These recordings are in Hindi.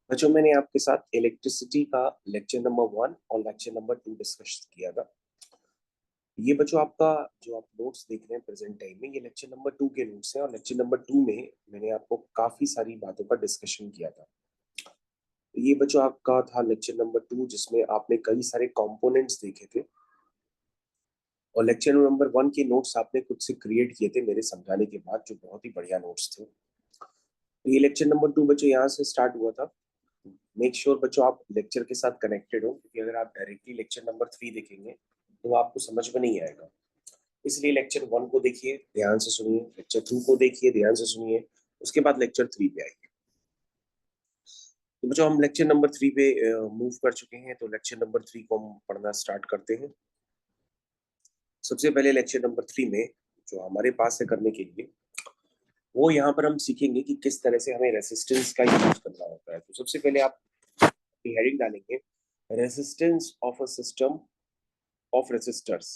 बच्चों, मैंने आपके साथ इलेक्ट्रिसिटी का लेक्चर नंबर 1 और लेक्चर नंबर 2 डिस्कस किया था। ये बच्चों आपका जो आप नोट्स देख रहे हैं प्रेजेंट टाइम में, ये लेक्चर नंबर 2 के नोट्स हैं और लेक्चर नंबर 2 में मैंने आपको काफी सारी बातों का डिस्कशन किया था। ये बच्चों आपका था लेक्चर नंबर 2 जिसमें आपने कई सारे कंपोनेंट्स देखे थे और लेक्चर नंबर 1 के नोट्स आपने खुद से क्रिएट किए थे मेरे समझाने के बाद, जो बहुत ही बढ़िया नोट्स थे। तो ये लेक्चर नंबर 2 बच्चों यहाँ से स्टार्ट हुआ था। मेक श्योर बच्चों आप लेक्चर के साथ कनेक्टेड हो, क्योंकि अगर आप डायरेक्टली लेक्चर नंबर 3 देखेंगे तो आपको समझ में नहीं आएगा। इसलिए लेक्चर 1 को देखिए, ध्यान से सुनिए, लेक्चर 2 को देखिए, ध्यान से सुनिए, उसके बाद लेक्चर 3 पे आइए। तो बच्चों हम लेक्चर नंबर 3 पे मूव कर चुके हैं, तो लेक्चर नंबर 3 को हम पढ़ना स्टार्ट करते हैं। सबसे पहले लेक्चर नंबर 3 में जो हमारे पास है करने के लिए, वो यहाँ पर हम सीखेंगे कि किस तरह से हमें रेसिस्टेंस का यूज करना होता है। तो सबसे पहले आप हेडिंग डालेंगे, resistance of a system of resistors.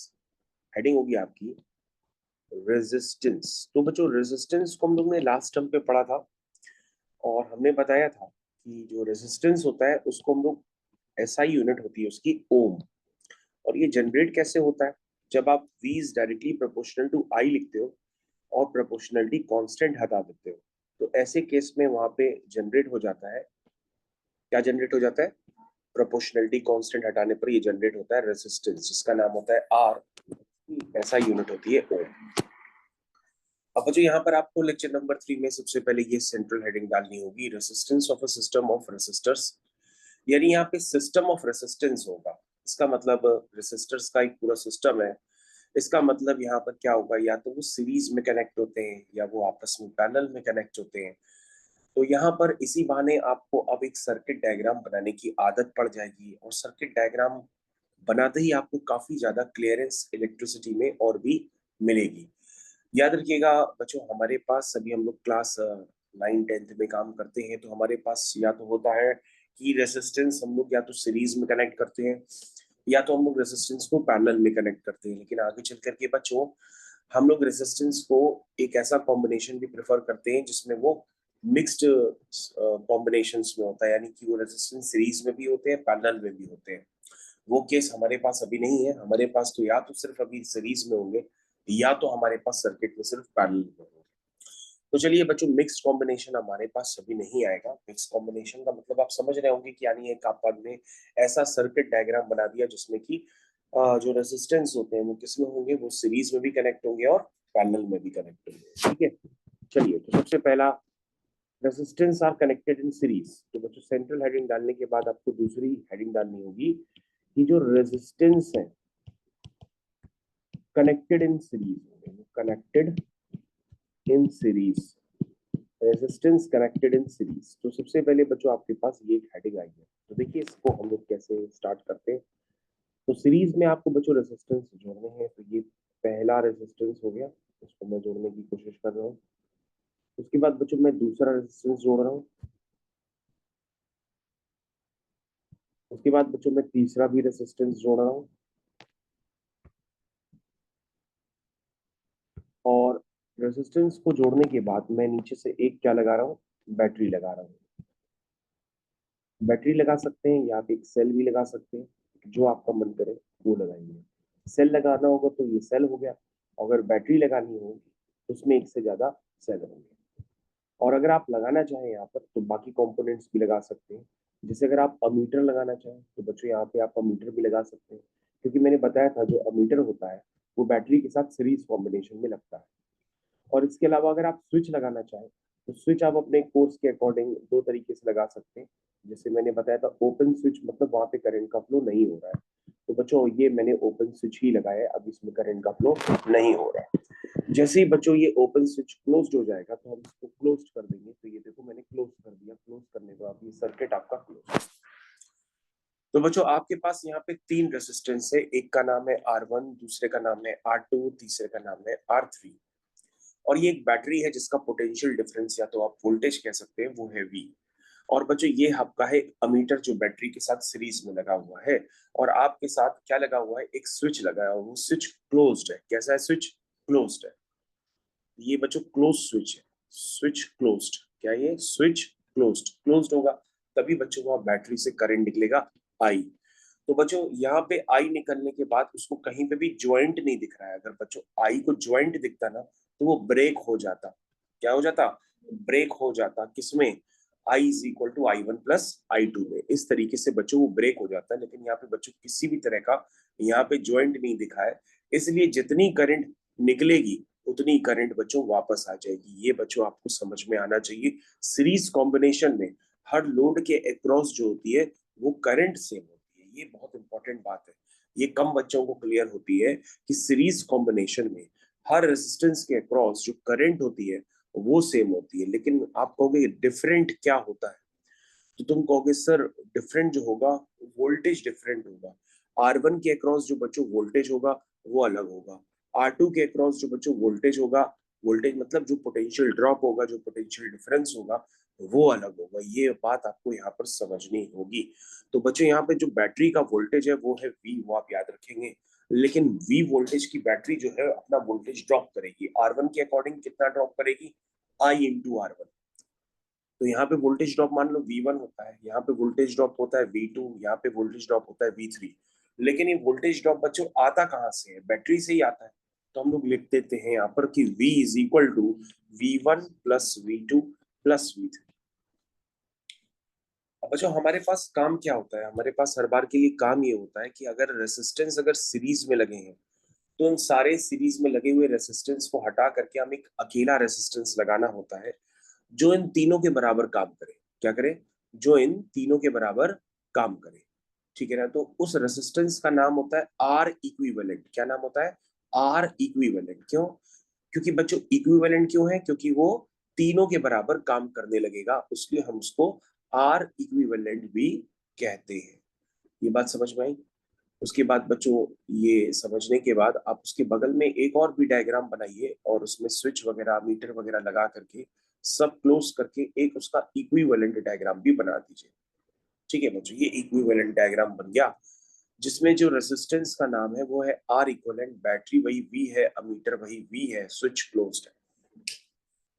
Heading होगी आपकी रेजिस्टेंस। तो बच्चों रेजिस्टेंस को हम लोग ने लास्ट टर्म पे पढ़ा था और हमने बताया था कि जो रेजिस्टेंस होता है उसको हम लोग एसआई यूनिट होती है उसकी, ओम। और ये जनरेट कैसे होता है? जब आप V is directly proportional to I लिखते हो और प्रोपोर्शनलिटी कांस्टेंट हटा देते हो, तो ऐसे केस में वहां पे जनरेट हो जाता है, क्या जनरेट हो जाता है? प्रोपोर्शनलिटी कांस्टेंट हटाने पर ये जनरेट होता है रेजिस्टेंस, जिसका नाम होता है आर। ऐसा यूनिट होती है ओम। अब जो यहाँ पर आपको लेक्चर नंबर 3 में सबसे पहले ये सेंट्रल हेडिंग डालनी होगी, resistance of a system of resistors. यानी यहाँ पे सिस्टम ऑफ रेसिस्टेंस होगा। इसका मतलब रेसिस्टर्स का एक पूरा सिस्टम है। इसका मतलब यहाँ पर क्या होगा, या तो वो सीरीज में कनेक्ट होते हैं या वो आपस में पैरेलल में कनेक्ट होते हैं। तो यहाँ पर इसी बहाने आपको अब एक सर्किट डायग्राम बनाने की आदत पड़ जाएगी और सर्किट डायग्राम बनाते ही आपको काफी ज्यादा क्लियरेंस इलेक्ट्रिसिटी में और भी मिलेगी। याद रखिएगा बच्चों, हमारे पास सभी हम लोग क्लास 9 10 में काम करते हैं, तो हमारे पास या तो होता है कि रेसिस्टेंस हम लोग या तो सीरीज में कनेक्ट करते हैं या तो हम लोग रेसिस्टेंस को पैरेलल में कनेक्ट करते हैं। लेकिन आगे चल करके बच्चों हम लोग रेसिस्टेंस को एक ऐसा कॉम्बिनेशन भी प्रेफर करते हैं जिसमें वो मिक्स्ड कॉम्बिनेशंस में होता है, यानी कि वो रेसिस्टेंस सीरीज में भी होते हैं, पैरेलल में भी होते हैं। वो केस हमारे पास अभी नहीं है। हमारे पास तो या तो सिर्फ अभी सीरीज में होंगे या तो हमारे पास सर्किट में सिर्फ पैरेलल में होंगे। तो चलिए बच्चों, मिक्स कॉम्बिनेशन हमारे पास अभी नहीं आएगा। मिक्स कॉम्बिनेशन का मतलब आप समझ रहे होंगे कि यानी एक आप ने ऐसा सर्किट डायग्राम बना दिया जिसमें कि जो रेजिस्टेंस होते हैं वो किसमें होंगे, वो सीरीज में भी कनेक्ट होंगे और पैरेलल में भी कनेक्ट होंगे। ठीक है, चलिए तो सबसे पहला, resistance R connected in series. तो बच्चों सेंट्रल हेडिंग डालने के बाद आपको दूसरी हेडिंग डालनी होगी कि जो रेजिस्टेंस है connected in series, connected in series, resistance connected in series. तो सबसे पहले बच्चों आपके पास ये एक हेडिंग आई है, तो देखिए इसको हम लोग कैसे स्टार्ट करते हैं। तो सीरीज में आपको बच्चों रेजिस्टेंस जोड़ने हैं, तो ये पहला रेजिस्टेंस हो गया, इसको मैं जोड़ने की कोशिश कर रहा हूँ। उसके बाद बच्चों मैं दूसरा रेजिस्टेंस जोड़ रहा हूँ। उसके बाद बच्चों मैं तीसरा भी रेजिस्टेंस जोड़ रहा हूँ और रेजिस्टेंस को जोड़ने के बाद मैं नीचे से एक क्या लगा रहा हूँ, बैटरी लगा रहा हूँ। बैटरी लगा सकते हैं या आप एक सेल भी लगा सकते हैं, जो आपका मन करे वो लगाएंगे। सेल लगाना होगा तो ये सेल हो गया, अगर बैटरी लगानी होगी तो उसमें एक से ज्यादा सेल होंगे। और अगर आप लगाना चाहें यहाँ पर तो बाकी कंपोनेंट्स भी लगा सकते हैं। जैसे अगर आप अमीटर लगाना चाहें तो बच्चों यहाँ पे आप अमीटर भी लगा सकते हैं, क्योंकि मैंने बताया था जो अमीटर होता है वो बैटरी के साथ सीरीज कॉम्बिनेशन में लगता है। और इसके अलावा अगर आप स्विच लगाना चाहें तो स्विच आप अपने कोर्स के अकॉर्डिंग दो तरीके से लगा सकते हैं। जैसे मैंने बताया था ओपन स्विच, मतलब वहां पे करंट का फ्लो नहीं हो रहा है। तो बच्चों ये मैंने ओपन स्विच ही लगाया है, अब इसमें करंट का फ्लो नहीं हो रहा है। जैसे ही बच्चों ये ओपन स्विच क्लोज्ड हो जाएगा तो हम इसको क्लोज कर देंगे। तो ये देखो मैंने क्लोज कर दिया। क्लोज करने के बाद ये सर्किट आपका क्लोज। तो बच्चों आपके पास यहाँ पे तीन रेसिस्टेंस है, एक का नाम है R1, दूसरे का नाम है R2, तीसरे का नाम है R3। और ये एक बैटरी है जिसका पोटेंशियल डिफरेंस या तो आप वोल्टेज कह सकते हैं, वो है V। और बच्चों ये आपका है अमीटर जो बैटरी के साथ सीरीज में लगा हुआ है। और आपके साथ क्या लगा हुआ है, एक स्विच लगा हुआ है, वो स्विच क्लोज्ड है। कैसा है स्विच? क्लोज्ड है। ये बच्चों क्लोज स्विच है, स्विच क्लोज्ड। क्या ये स्विच क्लोज्ड? क्लोज्ड होगा तभी बच्चों वहां बैटरी से करंट निकलेगा आई। तो बच्चों यहाँ पे आई निकलने के बाद उसको कहीं पे भी ज्वाइंट नहीं दिख रहा है। अगर बच्चों आई को ज्वाइंट दिखता ना तो वो ब्रेक हो जाता। क्या हो जाता? ब्रेक हो जाता। किसमें? I is equal to I one plus I two में। इस तरीके से बच्चों वो ब्रेक हो जाता है। लेकिन यहाँ पे बच्चों किसी भी तरह का यहाँ पे ज्वाइंट नहीं दिखा है, इसलिए जितनी करंट निकलेगी उतनी करंट बच्चों वापस आ जाएगी। ये बच्चों आपको समझ में आना चाहिए। सीरीज कॉम्बिनेशन में हर लोड के अक्रॉस जो होती है वो करंट सेम होती है। ये बहुत इंपॉर्टेंट बात है। ये कम बच्चों को क्लियर होती है कि सीरीज कॉम्बिनेशन में हर रेजिस्टेंस के अक्रॉस जो करंट होती है वो सेम होती है। लेकिन आप कहोगे डिफरेंट क्या होता है, तो तुम कहोगे सर डिफरेंट जो होगा वोल्टेज डिफरेंट होगा। R1 के अक्रॉस जो बच्चों वोल्टेज होगा वो अलग होगा। R2 के अक्रॉस जो बच्चों वोल्टेज होगा, वोल्टेज मतलब जो पोटेंशियल ड्रॉप होगा, जो पोटेंशियल डिफरेंस होगा वो अलग होगा। ये बात आपको यहाँ पर समझनी होगी। तो बच्चों यहाँ पे जो बैटरी का वोल्टेज है वो है V, वो आप याद रखेंगे। लेकिन V वोल्टेज की बैटरी जो है अपना वोल्टेज ड्रॉप करेगी। R1 के अकॉर्डिंग कितना ड्रॉप करेगी? I into R1। तो यहाँ पे वोल्टेज ड्रॉप मान लो V1 होता है, यहाँ पे वोल्टेज ड्रॉप होता है V2, यहाँ पे वोल्टेज ड्रॉप होता है V3। लेकिन ये वोल्टेज ड्रॉप बच्चों आता कहाँ से है? बैटरी से ही आता है। तो हम लोग लिख देते हैं यहाँ पर कि V is equal to V1 plus V2 plus V3। अब बच्चों हमारे पास काम क्या होता है? हमारे पास हर बार के लिए काम ये होता है कि अगर रेसिस्टेंस अगर सीरीज में लगे हैं तो इन सारे सीरीज में लगे हुए रेसिस्टेंस को हटा करके हम एक अकेला रेसिस्टेंस लगाना होता है जो इन तीनों के बराबर काम करे। क्या करे? जो इन तीनों के बराबर काम करे। ठीक है ना? तो उस रेसिस्टेंस का नाम होता है आर इक्विवेलेंट। क्या नाम होता है? R equivalent. क्यों? क्योंकि बच्चों इक्विवेलेंट क्यों है? क्योंकि वो तीनों के बराबर काम करने लगेगा, उसलिए हम उसको आर इक्विवेलेंट भी कहते हैं। ये बात समझ में आई? उसके बाद बच्चों ये समझने के बाद आप उसके बगल में एक और भी डायग्राम बनाइए और उसमें स्विच वगैरह मीटर वगैरह लगा करके सब क्लोज करके एक उसका इक्विवेलेंट डायग्राम भी बना दीजिए। ठीक है बच्चों, ये इक्विवेलेंट डायग्राम बन गया जिसमें जो रेजिस्टेंस का नाम है वो है आर इक्विवेलेंट, बैटरी वही वी है, अमीटर वही वी है, स्विच क्लोज्ड है।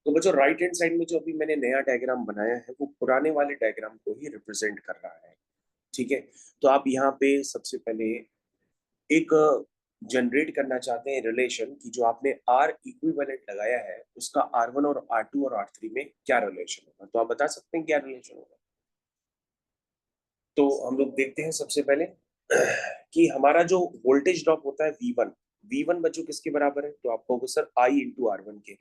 तो बच्चों राइट हैंड साइड में जो अभी मैंने नया डायग्राम बनाया है वो पुराने वाले डायग्राम को ही रिप्रेजेंट कर रहा है। ठीक है, तो आप यहाँ पे सबसे पहले एक जनरेट करना चाहते हैं रिलेशन कि जो आपने आर इक्विवेलेंट लगाया है उसका R1 और R2 और R3 में क्या रिलेशन होगा। तो आप बता सकते हैं क्या रिलेशन होगा? तो हम लोग देखते हैं सबसे पहले कि हमारा जो वोल्टेज ड्रॉप होता है V1, V1 बच्चों किसके बराबर है? तो आपको सर I इंटू R1 के,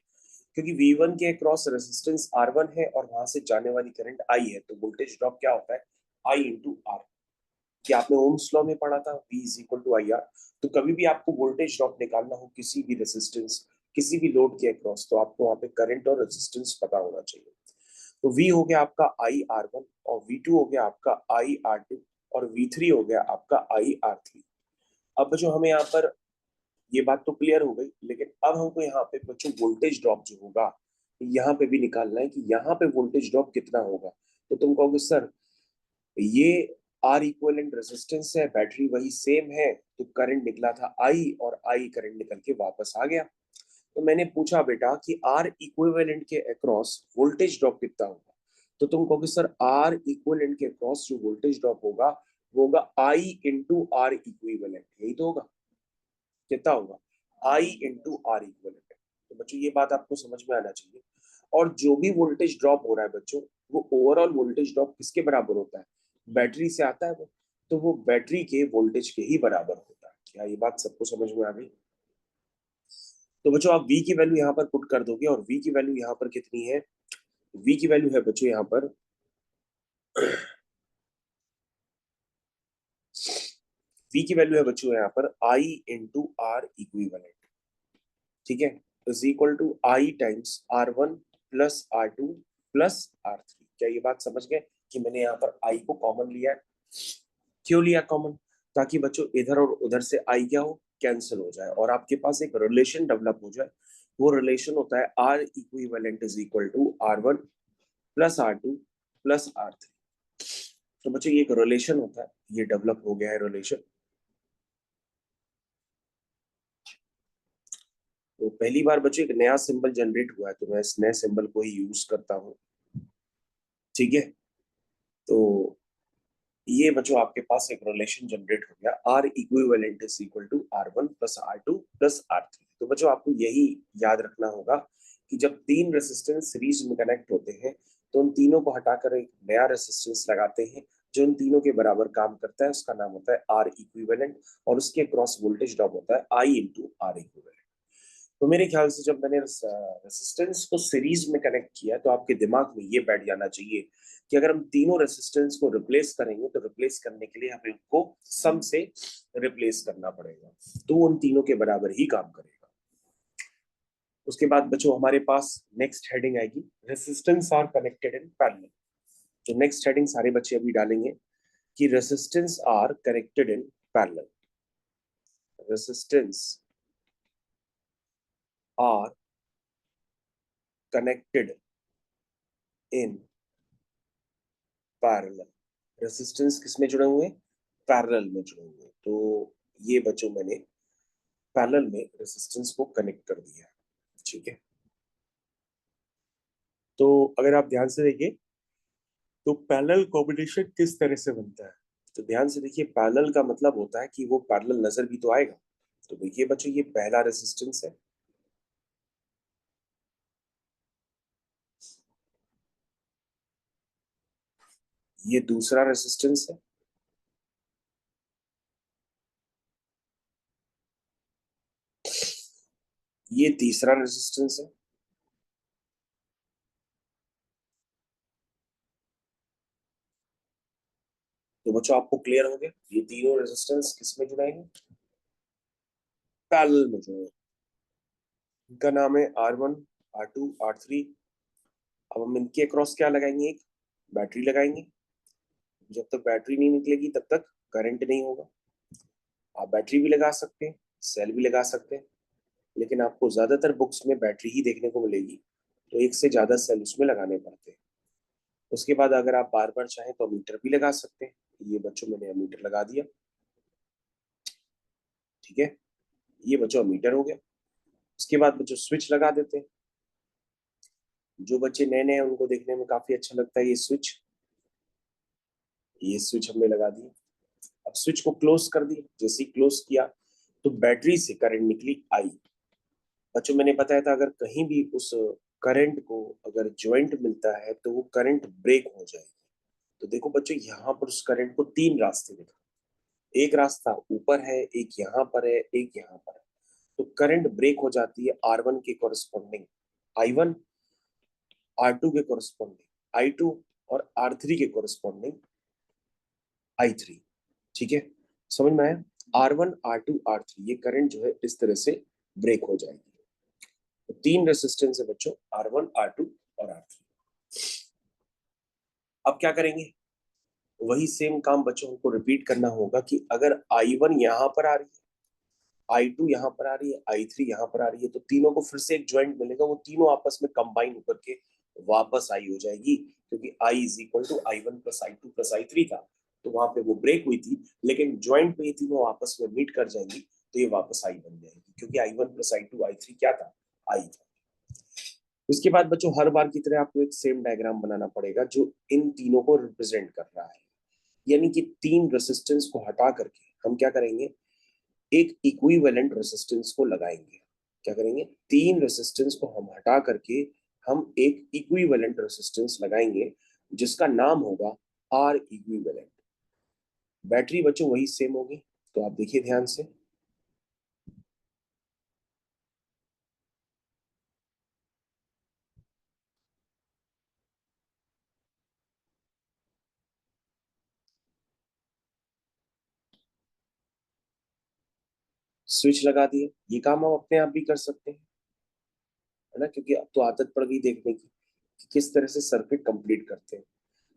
क्योंकि V1 के क्रॉस रेजिस्टेंस R1 है और वहां से जाने वाली करंट I है, तो वोल्टेज ड्रॉप क्या होता है? I into R। कि आपने ओम्स लॉ में पढ़ा था V is equal to I R. तो कभी भी आपको वोल्टेज ड्रॉप निकालना हो किसी भी रेजिस्टेंस, किसी भी लोड के अक्रॉस, तो आपको वहां पे करंट और रेजिस्टेंस पता होना चाहिए। तो V हो गया आपका आई आर वन, और V2 हो गया आपका आई आर टू, और V3 हो गया आपका आई आर थ्री। अब जो हमें यहाँ पर ये बात तो क्लियर हो गई, लेकिन अब हमको यहाँ पे बच्चों वोल्टेज ड्रॉप जो होगा यहाँ पे भी निकालना है कि यहाँ पे वोल्टेज ड्रॉप कितना होगा। तो तुम कहोगे सर ये आर इक्विवेलेंट रेजिस्टेंस है, बैटरी वही सेम है, तो करंट निकला था आई और आई करंट निकल के वापस आ गया। तो मैंने पूछा बेटा कि आर इक्विवेलेंट के अक्रॉस वोल्टेज ड्रॉप कितना होगा। तो तुम कहोगे सर आर इक्विवेलेंट के अक्रॉस जो वोल्टेज ड्रॉप होगा वो होगा आई इंटू आर इक्विवेलेंट। यही तो होगा। कितना होगा? आई इंटू आर इक्विवेलेंट। तो बच्चों ये बात आपको समझ में आना चाहिए। और जो भी वोल्टेज ड्रॉप हो रहा है बच्चों, वो ओवरऑल वोल्टेज ड्रॉप किसके बराबर होता है? बैटरी से आता है वो, तो वो बैटरी के वोल्टेज के ही बराबर होता है। क्या ये बात सबको समझ में आ गई? तो बच्चों आप V की वैल्यू यहाँ पर पुट कर दोगे, और V की वैल्यू यहाँ पर कितनी है? V की वैल्यू है बच्चों यहाँ पर V की वैल्यू है बच्चों यहाँ पर I इंटू आर इक्विवेलेंट। ठीक है, is equal to I times R1 plus R2 plus R3। क्या ये बात समझ गए कि मैंने यहाँ पर I को कॉमन लिया है? क्यों लिया कॉमन? ताकि बच्चों इधर और उधर से आई क्या हो? कैंसिल हो जाए और आपके पास एक रिलेशन डेवलप हो जाए। वो रिलेशन होता है R equivalent is equal to R1 plus R2 plus R3। तो बच्चों ये एक रिलेशन होता है, ये डेवलप हो गया है रिलेशन। तो पहली बार बच्चों एक नया सिंबल जनरेट हुआ है, तो मैं इस नए सिंबल को ही यूज करता हूँ। ठीक है, तो ये बच्चों आपके पास एक रिलेशन जनरेट हो गया, R equivalent is equal to R1 plus R2 plus R3। तो बच्चों आपको यही याद रखना होगा कि जब तीन रेसिस्टेंस सीरीज में कनेक्ट होते हैं तो उन तीनों को हटाकर एक नया रेसिस्टेंस लगाते हैं जो उन तीनों के बराबर काम करता है, उसका नाम होता है आर इक्विवेलेंट, और उसके क्रॉस वोल्टेज ड्रॉप होता है आई इंटू आर इक्विवेलेंट। तो मेरे ख्याल से जब मैंने रेसिस्टेंस को सीरीज में कनेक्ट किया तो आपके दिमाग में ये बैठ जाना चाहिए कि अगर हम तीनों रेसिस्टेंस को रिप्लेस करेंगे तो रिप्लेस करने के लिए हमें उनको सम से रिप्लेस करना पड़ेगा, तो उन तीनों के बराबर ही काम करेगा। उसके बाद बच्चों हमारे पास नेक्स्ट हेडिंग आएगी, resistance are connected in parallel. तो नेक्स्ट हेडिंग सारे बच्चे अभी डालेंगे कि resistance are connected in parallel. Resistance are connected in parallel. Resistance किसमें जुड़े हुए हैं? पैरेलल में जुड़े हुए हैं। तो ये बच्चों मैंने पैरेलल में रेसिस्टेंस को कनेक्ट कर दिया है, ठीक है। तो अगर आप ध्यान से देखिए तो पैरेलल कॉम्बिनेशन किस तरह से बनता है, तो ध्यान से देखिए, पैरेलल का मतलब होता है कि वो पैरेलल नजर भी तो आएगा। तो देखिए बच्चों ये पहला रेसिस्टेंस है, ये दूसरा रेसिस्टेंस है, ये तीसरा रेसिस्टेंस है, तो बच्चों आपको क्लियर हो गया ये तीनों रेसिस्टेंस किसमें जुड़ेंगे? पैरेलल में जुड़ेंगे। इनका नाम है R1, R2, R3। अब हम इनके अक्रॉस क्या लगाएंगे? एक बैटरी लगाएंगे। जब तक बैटरी नहीं निकलेगी तब तक करंट नहीं होगा। आप बैटरी भी लगा सकते हैं, सेल भी लगा सकते हैं, लेकिन आपको ज्यादातर बुक्स में बैटरी ही देखने को मिलेगी, तो एक से ज्यादा सेल उसमें लगाने पड़ते हैं। उसके बाद अगर आप बार बार चाहें तो मीटर भी लगा सकते हैं। ये बच्चों मैंने मीटर लगा दिया, ठीक है। ये बच्चों मीटर हो गया। उसके बाद बच्चों स्विच लगा देते हैं। जो बच्चे नए नए हैं उनको देखने में काफी अच्छा लगता है ये स्विच। ये स्विच हमने लगा दिया। अब स्विच को क्लोज कर दिया। जैसे ही क्लोज किया तो बैटरी से करंट निकली आई। बच्चों मैंने बताया था अगर कहीं भी उस करंट को अगर ज्वाइंट मिलता है तो वो करंट ब्रेक हो जाएगी। तो देखो बच्चों यहाँ पर उस करंट को तीन रास्ते दिखा, एक रास्ता ऊपर है, एक यहाँ पर है, एक यहाँ पर है। तो करंट ब्रेक हो जाती है R1 के कोरस्पॉन्डिंग I1, R2 के कोरस्पॉन्डिंग I2 और R3 के कोरस्पॉन्डिंग I3, ठीक है। समझ में आया? R1, R2, R3 ये करंट जो है इस तरह से ब्रेक हो जाएगी। तो तीन रेसिस्टेंस है बच्चों, R1, R2 और R3। अब क्या करेंगे? वही सेम काम बच्चों को रिपीट करना होगा कि अगर I1 यहाँ पर आ रही है, I2 यहाँ पर आ रही है, I3 यहाँ पर आ रही है, तो तीनों को फिर से एक ज्वाइंट मिलेगा, वो तीनों आपस में कंबाइन होकर के वापस आई हो जाएगी, क्योंकि I is equal to I1 plus I2 plus I3 था, तो वहां पे वो ब्रेक हुई थी, लेकिन ज्वाइंट पे ये तीनों आपस में मीट कर जाएंगी तो ये वापस I बन जाएगी, क्योंकि I1 प्लस I2 I3 क्या था? I था। उसके बाद बच्चों हर बार की तरह आपको एक सेम डायग्राम बनाना पड़ेगा जो इन तीनों को रिप्रेजेंट कर रहा है। यानी कि तीन रेसिस्टेंस को हटा करके हम क्या करेंगे? एक इक्विवेलेंट रेसिस्टेंस को लगाएंगे। क्या करेंगे? तीन रेसिस्टेंस को हम हटा करके हम एक इक्विवेलेंट रेसिस्टेंस लगाएंगे जिसका नाम होगा आर इक्विवेलेंट। बैटरी बच्चों वही सेम होगी, तो आप देखिए ध्यान से। स्विच लगा दिए, ये काम हम अपने आप भी कर सकते हैं, है ना, क्योंकि अब तो आदत पड़ गई देखने की कि किस तरह से सर्किट कंप्लीट करते हैं।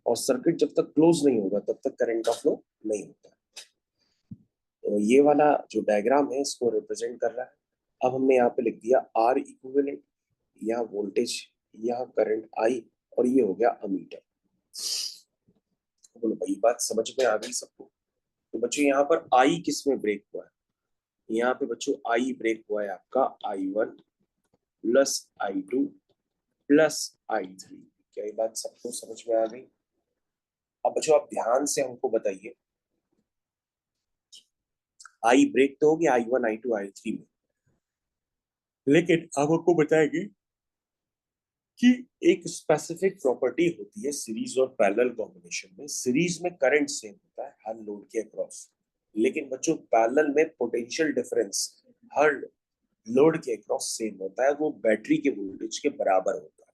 और सर्किट जब तक क्लोज नहीं होगा तब तक करंट का फ्लो नहीं होता। तो ये वाला जो डायग्राम है इसको रिप्रेजेंट कर रहा है। अब हमने यहाँ पे लिख दिया आर इक्विवेलेंट, यहाँ वोल्टेज, यहाँ करंट आई, और ये हो गया अमीटर। बोलो भाई बात समझ में आ गई सबको? तो बच्चों यहाँ पर आई किस में ब्रेक हुआ है? यहाँ पे बच्चों आई ब्रेक हुआ है आपका I1 plus I2 plus I3। क्या ये बात सबको समझ में आ गई? अब बच्चों आप ध्यान से हमको बताइए, आई ब्रेक तो होगी I1 I2 I3 में, लेकिन आप हमको बताएंगे कि एक स्पेसिफिक प्रॉपर्टी होती है सीरीज और पैरेलल कॉम्बिनेशन में। सीरीज में करंट सेम होता है हर लोड के अक्रॉस, लेकिन बच्चों पैरेलल में पोटेंशियल डिफरेंस हर लोड के अक्रॉस सेम होता है, वो बैटरी के वोल्टेज के बराबर होता है।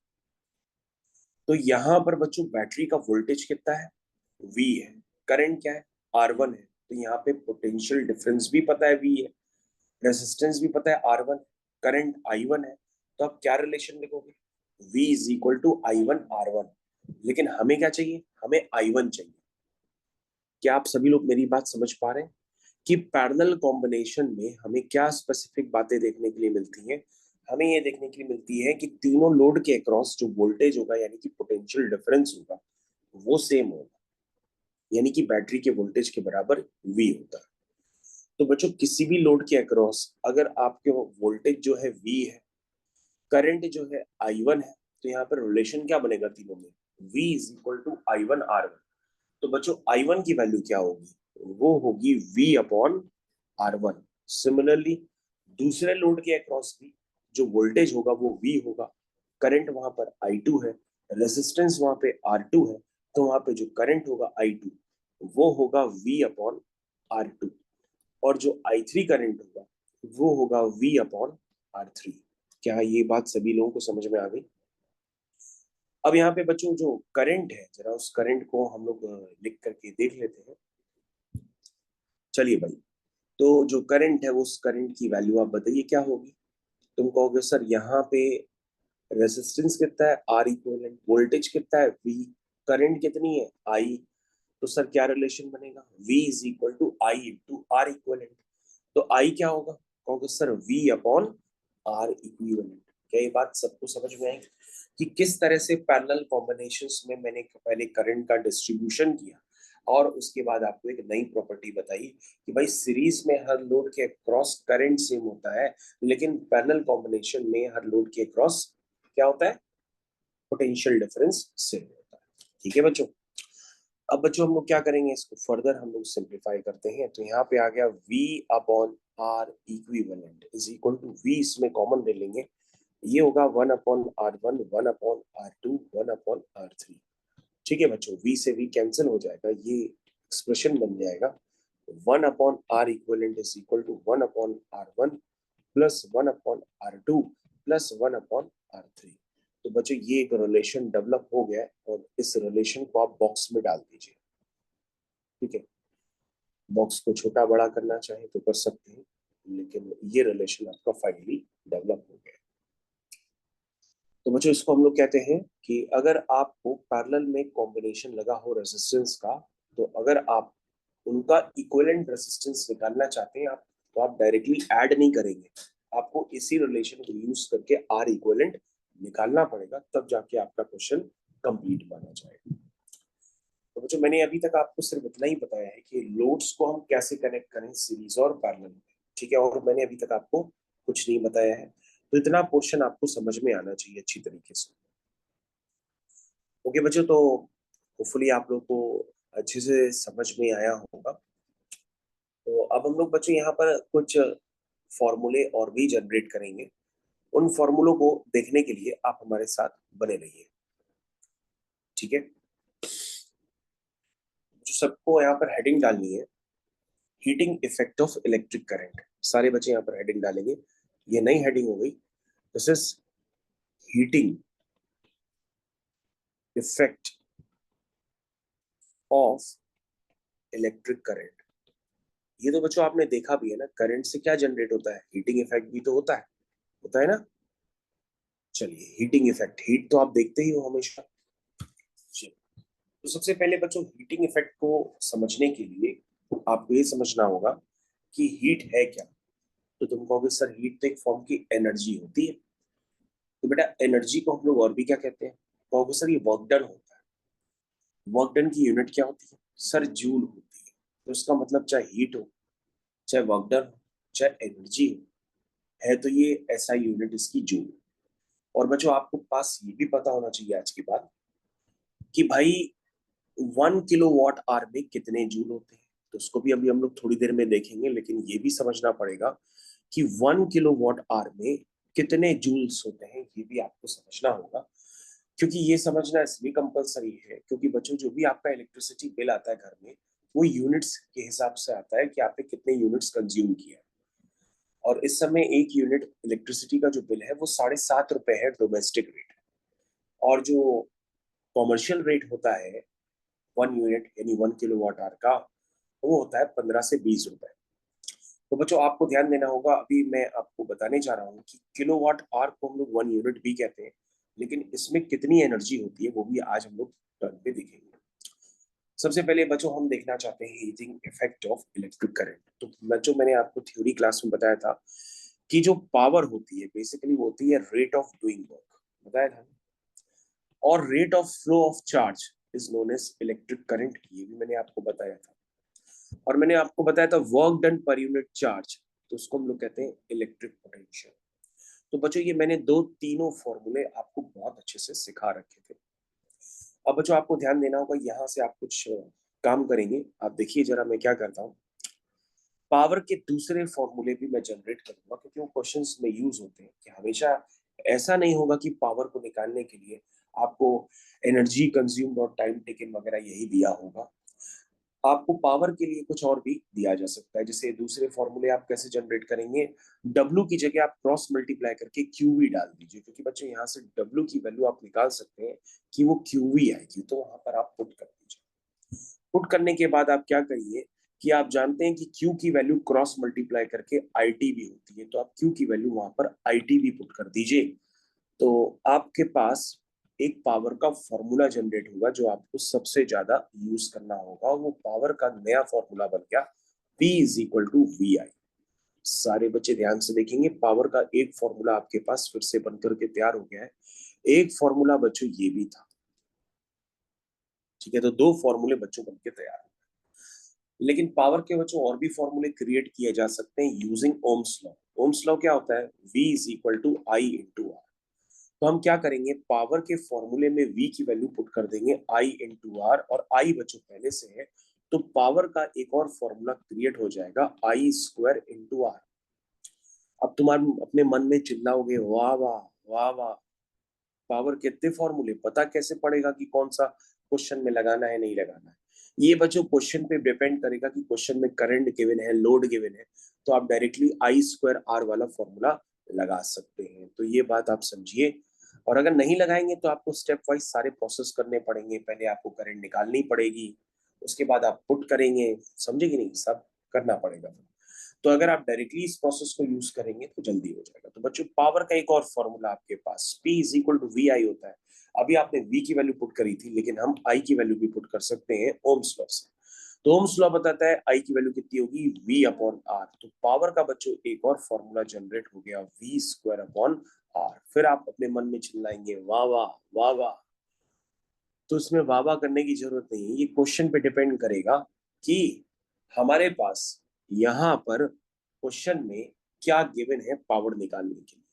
तो यहाँ पर बच्चों बैटरी का वोल्टेज कितना है, V है, करंट क्या है, R1 है। तो यहाँ पे पोटेंशियल डिफरेंस भी पता है V है, रेजिस्टेंस भी पता है R1, करंट I1 है। तो आप क्या रिलेशन लिखोगे, V is equal to I1 R1। लेकिन हमें क्या चाहिए, हमें I1 चाहिए। क्या आप सभी लोग मेरी बात समझ पा रहे हैं कि पैरेलल कॉम्बिनेशन में हमें क्या स्पेसिफिक बातें देखने के लिए मिलती हैं। हमें ये देखने के लिए मिलती है कि तीनों लोड के अक्रॉस जो वोल्टेज होगा यानी कि पोटेंशियल डिफरेंस होगा वो सेम होगा, यानी कि बैटरी के वोल्टेज के बराबर V होता है। तो बच्चों किसी भी लोड के अक्रॉस अगर आपके वोल्टेज जो है V है, करंट जो है I1 है, तो यहाँ पर रिलेशन क्या बनेगा तीनों में, V is equal to I1 R1। तो बच्चों I1 की वैल्यू क्या होगी, वो होगी V अपॉन R1। सिमिलरली दूसरे लोड के अक्रॉस भी जो वोल्टेज होगा वो V होगा, करंट वहां पर I2 है, रेजिस्टेंस वहां पे R2 है, तो वहां पे जो करंट होगा I2 वो होगा V अपॉन R2, और जो I3 करंट होगा वो होगा V अपॉन R3। क्या ये बात सभी लोगों को समझ में आ गई। अब यहाँ पे बच्चों जो करंट है, जरा उस करंट को हम लोग लिख करके देख लेते हैं। चलिए भाई, तो जो करंट है उस करंट की वैल्यू आप बताइए क्या होगी। तुम कहोगे सर यहाँ पे रेजिस्टेंस कितना है आर इक्विवेलेंट, वोल्टेज कितना है V, करंट कितनी है I, तो सर क्या रिलेशन बनेगा, V is equal to I into R equivalent. तो I क्या होगा, कहोगे sir V upon R equivalent. क्या ये बात सबको समझ में आई कि किस तरह से पैरेलल कॉम्बिनेशंस में मैंने पहले करंट का डिस्ट्रीब्यूशन किया और उसके बाद आपको एक नई प्रॉपर्टी बताई कि भाई सीरीज में हर लोड के क्रॉस करंट सेम होता है, लेकिन पैरेलल कॉम्बिनेशन में हर लोड के क्रॉस क्या होता है, पोटेंशियल डिफरेंस सेम होता है। ठीक है बच्चों, अब बच्चों हम लोग क्या करेंगे, इसको फर्दर हम लोग सिंप्लीफाई करते हैं। तो यहाँ पे आ गया V upon R equivalent is equal to V, इसमें कॉमन ले लेंगे, ये होगा 1/R1, 1/R2, 1/R3। ठीक है बच्चों, V से V कैंसिल हो जाएगा, ये एक्सप्रेशन बन जाएगा 1/R equivalent is equal to 1/R1 plus 1/R2 plus 1/R3। तो बच्चों ये एक रिलेशन डेवलप हो गया और इस रिलेशन को आप बॉक्स में डाल दीजिए। ठीक है, बॉक्स को छोटा बड़ा करना चाहे तो कर सकते हैं, लेकिन ये रिलेशन आपका फाइनली डेवलप हो गया। तो बच्चों इसको हम लोग कहते हैं कि अगर आपको पैरेलल में कॉम्बिनेशन लगा हो रेजिस्टेंस का, तो अगर आप उनका इक्विवेलेंट रेजिस्टेंस निकालना चाहते हैं आप, तो आप डायरेक्टली ऐड नहीं करेंगे, आपको इसी रिलेशन को यूज करके आर इक्विवेलेंट निकालना पड़ेगा, तब जाके आपका क्वेश्चन कंप्लीट माना जाएगा। तो बच्चों मैंने अभी तक आपको सिर्फ इतना ही बताया है कि लोड्स को हम कैसे कनेक्ट करें सीरीज और पैरेलल में। ठीक है, और मैंने अभी तक आपको कुछ नहीं बताया है, तो इतना पोर्शन आपको समझ में आना चाहिए अच्छी तरीके से। ओके बच्चों, तो होपफुली आप लोग को अच्छे से समझ में आया होगा। तो अब हम लोग बच्चों यहाँ पर कुछ फॉर्मूले और भी जनरेट करेंगे। उन फॉर्मूलों को देखने के लिए आप हमारे साथ बने रहिए। ठीक है, जो सबको यहाँ पर हेडिंग डालनी है, heating effect of electric current. सारे बच्चे यहाँ पर हेडिंग डालेंगे, ये नई हेडिंग हो गई, this is heating effect of electric current. ये तो बच्चों आपने देखा भी है ना, करंट से क्या जनरेट होता है, हीटिंग इफेक्ट भी तो होता है ना। चलिए, हीटिंग इफेक्ट, हीट तो आप देखते ही हो हमेशा। चलिए, तो सबसे पहले बच्चों हीटिंग इफेक्ट को समझने के लिए आपको ये समझना होगा कि हीट है क्या। तो तुम कहोगे सर हीट तो एक फॉर्म की एनर्जी होती है। तो बेटा एनर्जी को हम लोग और भी क्या कहते हैं, कहोगे सर ये वर्क डन होता है। वर्क डन की यूनिट क्या होती है, सर जूल होती है। तो इसका मतलब चाहे हीट हो, चाहे वर्क डन हो, चाहे एनर्जी हो, है तो ये SI यूनिट इसकी जूल। और बच्चों आपको पास ये भी पता होना चाहिए आज की बात कि भाई 1 किलोवाट आवर में कितने जूल होते हैं, तो उसको भी अभी हम लोग थोड़ी देर में देखेंगे, लेकिन ये भी समझना पड़ेगा कि 1 किलोवाट आवर में कितने जूल्स होते हैं, ये भी आपको समझना होगा। क्योंकि ये समझना इसलिए कंपलसरी है क्योंकि बच्चों जो भी आपका इलेक्ट्रिसिटी बिल आता है घर में, वो यूनिट्स के हिसाब से आता है कि आपने कितने यूनिट्स कंज्यूम किया। और इस समय एक यूनिट इलेक्ट्रिसिटी का जो बिल है वो ₹7.5 है डोमेस्टिक रेट। और जो कॉमर्शियल रेट होता है 1 यूनिट यानी 1 किलोवाट आवर का, वो होता है 15 से 20 रुपए। तो बच्चों आपको ध्यान देना होगा, अभी मैं आपको बताने जा रहा हूँ कि किलोवाट आवर को हम लोग 1 यूनिट भी कहते हैं, लेकिन इसमें कितनी एनर्जी होती है वो भी आज हम लोग टर्न पे देखेंगे। सबसे पहले बच्चों हम देखना चाहते हैं heating effect of electric current. तो बच्चों मैंने आपको थ्योरी क्लास में बताया था कि जो पावर होती है बेसिकली वो होती है रेट ऑफ डूइंग वर्क, बताया था। और rate of flow of charge is known as electric current, ये भी मैंने आपको बताया था। और मैंने आपको बताया था work done per unit charge, तो उसको हम लोग कहते हैं इलेक्ट्रिक पोटेंशियल। तो बच्चों ये मैंने दो तीनों फॉर्मूले आपको बहुत अच्छे से सिखा रखे थे। अब बच्चों आपको ध्यान देना होगा, यहाँ से आप कुछ काम करेंगे। आप देखिए जरा मैं क्या करता हूँ, पावर के दूसरे फॉर्मूले भी मैं जनरेट करूंगा क्योंकि वो क्वेश्चंस में यूज होते हैं कि हमेशा ऐसा नहीं होगा कि पावर को निकालने के लिए आपको एनर्जी कंज्यूम्ड और टाइम टेकन वगैरह यही दिया होगा। आपको पावर के लिए कुछ और भी दिया जा सकता है। जैसे दूसरे फॉर्मूले आप कैसे जनरेट करेंगे, W की जगह आप क्रॉस मल्टीप्लाई करके QV डाल दीजिए, क्योंकि बच्चों यहाँ से W की वैल्यू आप निकाल सकते हैं कि वो QV आएगी, तो वहां पर आप पुट कर दीजिए। पुट करने के बाद आप क्या करिए कि आप जानते हैं कि Q की वैल्यू क्रॉस मल्टीप्लाई करके IT भी होती है, तो आप Q की वैल्यू वहां पर IT भी पुट कर दीजिए। तो आपके पास एक पावर का फॉर्मूला जनरेट होगा जो आपको सबसे ज्यादा यूज करना होगा। वो पावर का नया फॉर्मूला बन गया P is equal to VI। सारे बच्चे ध्यान से देखेंगे, पावर का एक फॉर्मूला आपके पास फिर से बनकर के तैयार हो गया है। एक फॉर्मूला बच्चों ये भी था, ठीक है, तो दो फॉर्मूले बच्चों बनके तैयार। लेकिन पावर के बच्चों और भी फॉर्मूले क्रिएट किए जा सकते हैं using Ohm's law. Ohm's law क्या होता है, V is equal to I into R. तो हम क्या करेंगे, पावर के फॉर्मूले में V की वैल्यू पुट कर देंगे I इंटू आर, और I बच्चों पहले से है, तो पावर का एक और फॉर्मूला क्रिएट हो जाएगा I स्क्वायर इंटू आर। अब तुम्हारे अपने मन में चिल्लाओगे, वाह वाह वाह वाह, पावर के इतने फॉर्मूले, पता कैसे पड़ेगा कि कौन सा क्वेश्चन में लगाना है नहीं लगाना है। ये बच्चों क्वेश्चन पे डिपेंड करेगा कि क्वेश्चन में करंट गिवन है, लोड गिवन है, तो आप डायरेक्टली I स्क्वायर आर वाला फॉर्मूला लगा सकते हैं। तो ये बात आप समझिए। और अगर नहीं लगाएंगे तो आपको स्टेप वाइज सारे प्रोसेस करने पड़ेंगे। पहले आपको करंट निकालनी पड़ेगी, उसके बाद आप पुट करेंगे, समझे कि नहीं, सब करना पड़ेगा। तो अगर आप डायरेक्टली इस प्रोसेस को यूज करेंगे तो जल्दी हो जाएगा। तो बच्चों पावर का एक और फॉर्मूला आपके पास P is equal to VI होता है। अभी आपने V की वैल्यू पुट करी थी, लेकिन हम I की वैल्यू भी पुट कर सकते हैं ओम्स लॉ से। तो ओम्स लॉ बताता है I की वैल्यू कितनी होगी, V अपॉन R। तो पावर का बच्चों एक और फॉर्मूला जनरेट हो गया, V स्क्वायर अपॉन R। फिर आप अपने मन में चिल्लाएंगे, वाह वाह वाह वाह। तो इसमें वाह वाह करने की जरूरत नहीं है, ये क्वेश्चन पे डिपेंड करेगा कि हमारे पास यहाँ पर क्वेश्चन में क्या गिवन है पावर निकालने के लिए।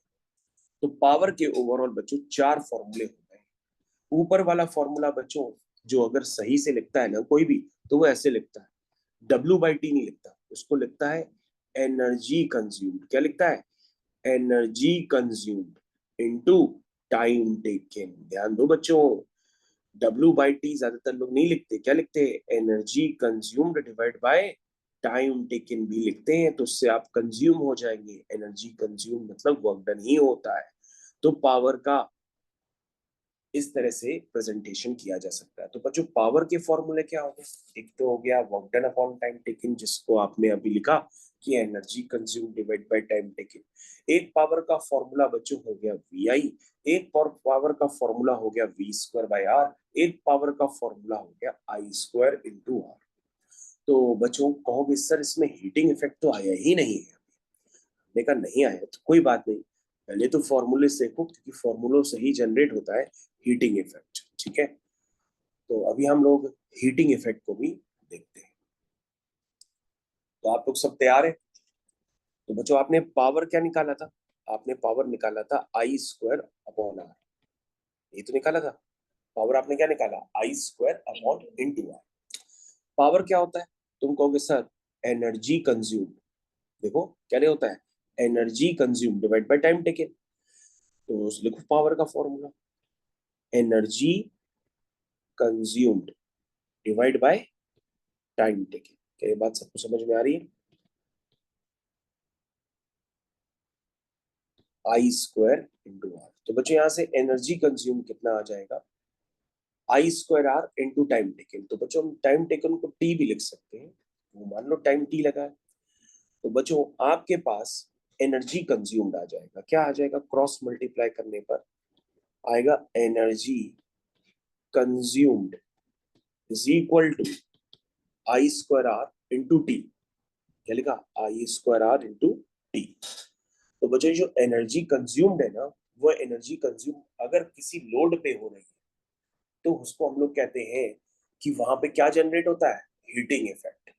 तो पावर के ओवरऑल बच्चों चार फॉर्मूले होते हैं। ऊपर वाला फॉर्मूला बच्चों जो अगर सही से लिखता है ना कोई भी, तो वो ऐसे लिखता है, W/T नहीं लिखता, उसको लिखता है एनर्जी कंज्यूम्ड। क्या लिखता है, energy consumed into time taken. ध्यान दो बच्चों, W/T ज्यादातर लोग नहीं लिखते, क्या लिखते हैं, energy consumed divide by time taken भी लिखते हैं, तो उससे आप कंज्यूम हो जाएंगे। एनर्जी कंज्यूम मतलब वर्क डन ही होता है। तो पावर का इस तरह से प्रेजेंटेशन किया जा सकता है। तो बच्चों पावर के फॉर्मूले क्या हो गए, एक तो हो गया work done upon time taken, जिसको आपने अभी लिखा कि energy consume divide by time taken. एक पावर का फॉर्मूला बच्चों हो गया VI, एक पावर का फॉर्मूला हो गया V स्क्वायर बाय R, एक पावर का फॉर्मूला हो गया I स्क्वायर इंटू R। तो बच्चों कहोगे सर इसमें हीटिंग इफेक्ट तो आया ही नहीं है। हमने कहा नहीं आया तो कोई बात नहीं, पहले तो फॉर्मूले सीखो, क्योंकि फॉर्मूलों से ही जनरेट होता है हीटिंग इफेक्ट, ठीक है। तो अभी हम लोग हीटिंग इफेक्ट को भी देखते हैं। तो आप लोग सब तैयार है। तो बच्चों आपने पावर क्या निकाला था, आपने पावर निकाला था I स्क्वायर अपॉन R, ये तो निकाला था। पावर आपने क्या निकाला, I square upon into R. Power क्या होता है, तुम कहोगे सर एनर्जी कंज्यूम, देखो क्या होता है, energy consume divide by time taken. तो लिखो पावर का formula, energy consumed divide by time taken. क्या ये बात सबको समझ में आ रही है? I square into R. तो बच्चों यहां से एनर्जी कंज्यूम कितना आ जाएगा, I square R into time taken. तो बच्चों हम टाइम टेकन को टी भी लिख सकते हैं, वो मान लो टाइम टी लगा है। तो बच्चों आपके पास एनर्जी कंज्यूम्ड आ जाएगा, क्या आ जाएगा, क्रॉस मल्टीप्लाई करने पर आएगा energy consumed is equal to I square R into T. क्या लिखा, I square R into T. तो बच्चों जो एनर्जी कंज्यूम्ड है ना, वो एनर्जी कंज्यूम अगर किसी लोड पे हो रही है तो उसको हम लोग कहते हैं कि वहां पे क्या जनरेट होता है, हीटिंग इफेक्ट।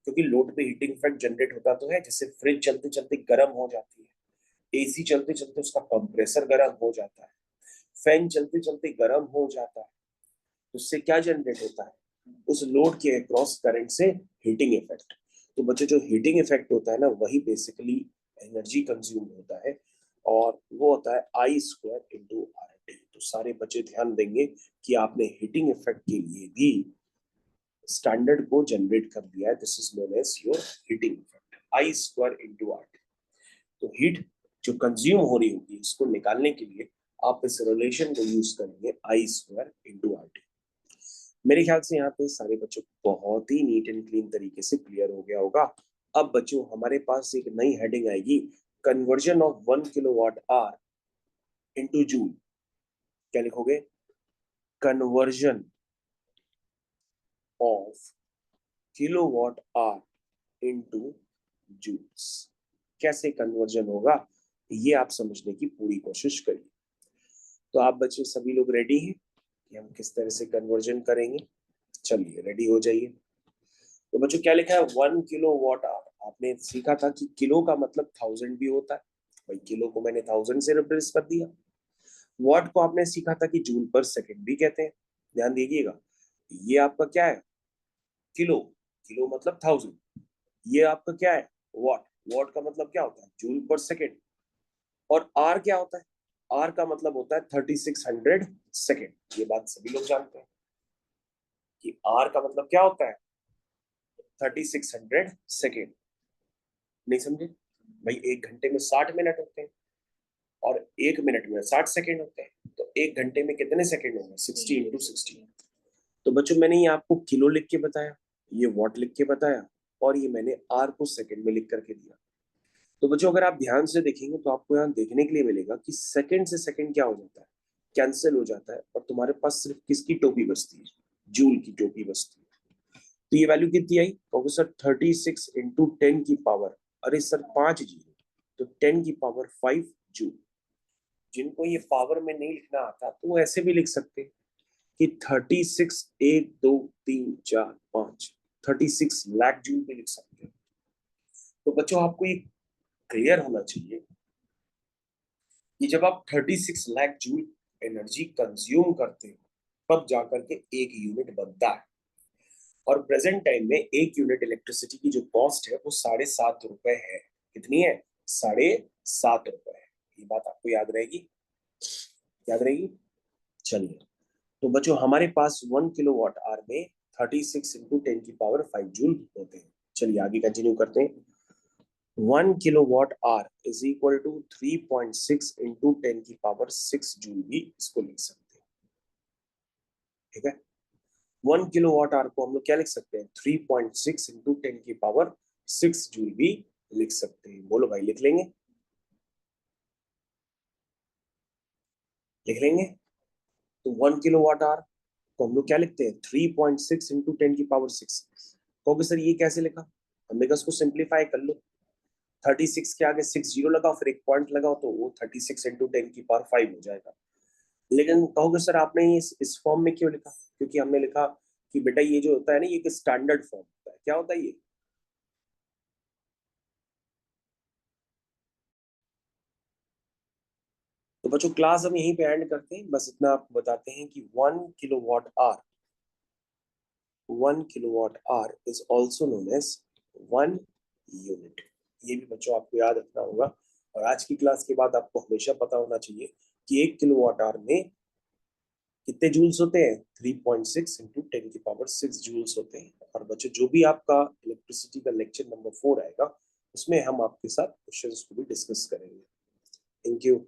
क्योंकि लोड पे हीटिंग इफेक्ट जनरेट होता तो है, जैसे फ्रिज चलते चलते गर्म हो जाती है, एसी चलते चलते उसका कंप्रेसर गर्म हो जाता है, फैन चलते चलते गर्म हो जाता है। उससे क्या जनरेट होता है, उस लोड के अक्रॉस करंट से हीटिंग इफेक्ट। तो बच्चों जो हीटिंग इफेक्ट होता है ना, वही बेसिकली एनर्जी कंज्यूम होता है, और वो होता है I square into R T. तो सारे बच्चे ध्यान देंगे कि आपने हीटिंग इफेक्ट के लिए भी स्टैंडर्ड को जनरेट कर दिया है, this is known as your heating effect, I square into R T. तो हीट जो कंज्यूम हो रही होगी उसको निकालने के लिए आप इस रिलेशन को यूज करेंगे, आई स्क्वायर इंटू आर टी। मेरे ख्याल से यहाँ पे सारे बच्चों को बहुत ही नीट एंड क्लीन तरीके से क्लियर हो गया होगा। अब बच्चों हमारे पास एक नई हेडिंग आएगी, conversion of 1 kilowatt hour into joule. क्या लिखोगे, conversion of kilowatt hour into joules. कैसे कन्वर्जन होगा ये आप समझने की पूरी कोशिश करिए। तो आप बच्चे सभी लोग रेडी हैं कि हम किस तरह से कन्वर्जन करेंगे? चलिए रेडी हो जाइए। तो बच्चों क्या लिखा है, 1 किलोवाट आवर। आपने सीखा था कि किलो का मतलब 1000 भी होता है, भाई किलो को मैंने 1000 से रिप्लेस कर दिया। वॉट को आपने सीखा था कि जूल पर सेकंड भी कहते हैं। ध्यान दीजिएगा, ये आपका क्या है, किलो, किलो मतलब 1000। ये आपका क्या है, वॉट, वॉट का मतलब क्या होता है, जूल पर सेकंड। और आर क्या होता है, आर का मतलब होता है 3600 सेकंड। ये बात सभी लोग जानते हैं कि आर का मतलब क्या होता है, 3600 सेकेंड। नहीं समझे भाई, 1 घंटे में 60 मिनट होते हैं और 1 मिनट में 60 सेकेंड होते हैं, तो 1 घंटे में कितने सेकेंड होंगे, 60 × 60। तो बच्चों मैंने ये आपको किलो लिख के बताया, ये वॉट लिख के बताया, और ये मैंने आर को सेकेंड में लिख करके दिया। तो बच्चों अगर आप ध्यान से देखेंगे तो आपको यहाँ देखने के लिए मिलेगा कि सेकेंड से सेकेंड क्या हो जाता है, कैंसिल हो जाता है, और तुम्हारे पास सिर्फ किसकी टोपी बचती है, जूल की टोपी बचती है। तो ये वैल्यू कितनी आई, कहोगे सर 36 × 10 की पावर, अरे सर 5 जीरो, तो 10 की पावर 5 जूल। जिनको ये पावर में नहीं लिखना आता तो वो ऐसे भी लिख सकते हैं कि 36 1 2 3 4 5 36 लाख जूल भी लिख सकते हैं। तो बच्चों आपको ये क्लियर होना चाहिए कि जब आप 36 लाख जूल एनर्जी कंज्यूम करते हो तब जाकर के एक यूनिट बनता है। और प्रेजेंट टाइम में एक यूनिट इलेक्ट्रिसिटी की जो कॉस्ट है वो 7.5 रुपए है। कितनी है, 7.5 रुपए है। ये बात आपको याद रहेगी, याद रहेगी। चलिए, तो बच्चों हमारे पास 1 किलोवाट आवर में 36 × 10 की पावर 5 जूल होते हैं। चलिए आगे कंटिन्यू करते हैं। 1 kilowatt hour is equal to 3.6 × 10 की पावर 6 जूल भी इसको लिख सकते हैं। ठीक है, 1 किलोवाट आवर को हम लोग क्या लिख सकते हैं, 3.6 × 10 की पावर 6 जूल भी लिख सकते हैं। बोलो भाई, लिख लेंगे, लिख लेंगे। तो 1 किलोवाट आवर को हम लोग क्या लिखते हैं, 3.6 × 10 की पावर 6। कहोगे सर ये कैसे लिखा, हमने कहा इसको सिंप्लीफाई कर लो, 36 के आगे 6 जीरो लगाओ, फिर एक पॉइंट लगाओ, तो वो 36 × 10 की पावर 5 हो जाएगा। लेकिन कहोगे सर आपने ये इस फॉर्म में क्यों लिखा, क्योंकि हमने लिखा कि बेटा ये जो होता है ना, ये एक स्टैंडर्ड फॉर्म होता है। क्या होता है ये, तो बच्चों क्लास हम यहीं पे एंड करते हैं, बस इतना आपको बताते हैं कि 1 kilowatt hour is also known as 1 unit. ये भी बच्चों आपको याद रखना होगा। और आज की क्लास के बाद आपको हमेशा पता होना चाहिए कि 1 किलोवाट आवर में कितने जूल्स होते हैं, 3.6 इंटू 10⁻⁶ जूल्स होते हैं। और बच्चों जो भी आपका इलेक्ट्रिसिटी का लेक्चर नंबर 4 आएगा, उसमें हम आपके साथ क्वेश्चंस को भी डिस्कस करेंगे। Thank you.